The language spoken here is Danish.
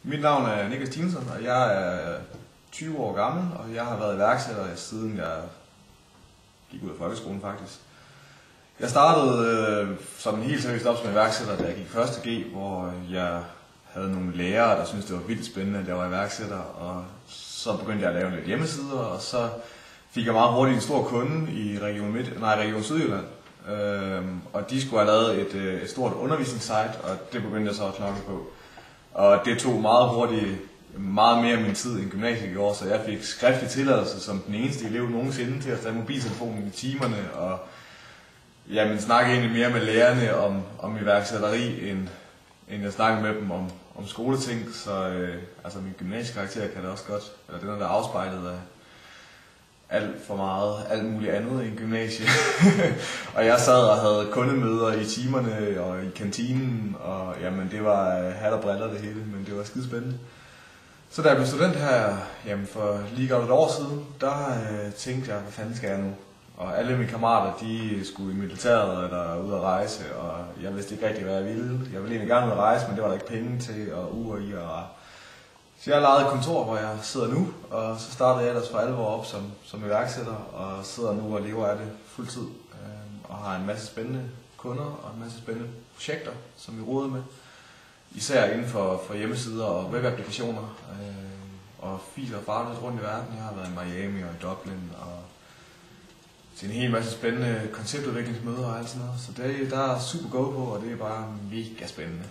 Mit navn er Niklas Tinesen, og jeg er 20 år gammel, og jeg har været iværksætter siden jeg gik ud af folkeskolen faktisk. Jeg startede sådan helt seriøst op som iværksætter, da jeg gik 1. G, hvor jeg havde nogle lærere, der syntes, det var vildt spændende, at jeg var iværksætter, og så begyndte jeg at lave lidt hjemmesider, og så fik jeg meget hurtigt en stor kunde i Region Sydjylland. Og de skulle have lavet et stort undervisningssite, og det begyndte jeg så at knokle på. Og det tog meget hurtigt meget mere af min tid end gymnasiet i år, så jeg fik skriftlig tilladelse som den eneste elev nogensinde til at tage mobiltelefonen i timerne, og jamen, snakke egentlig mere med lærerne om iværksætteri, end jeg snakkede med dem om skoleting. Så altså min gymnasiekarakter kan det også godt, eller den er der afspejlet af alt for meget, alt muligt andet end gymnasie. Og jeg sad og havde kundemøder i timerne og i kantinen, og jamen det var hat og briller det hele, men det var skidespændende. Så da jeg blev student her, jamen for lige godt et år siden, der tænkte jeg, hvad fanden skal jeg nu? Og alle mine kammerater, de skulle i militæret eller ud at rejse, og jeg vidste ikke rigtig, hvad jeg ville. Jeg ville egentlig gerne ud at rejse, men det var der ikke penge til, og så jeg lejede et kontor, hvor jeg sidder nu, og så startede jeg ellers for alvor op som iværksætter, og sidder nu og lever af det fuldtid, og har en masse spændende kunder og en masse spændende projekter, som vi roder med. Især inden for hjemmesider og webapplikationer, og filer og farligt rundt i verden. Jeg har været i Miami og i Dublin, og til en hel masse spændende konceptudviklingsmøder og alt sådan noget. Så det der er super go på, og det er bare mega spændende.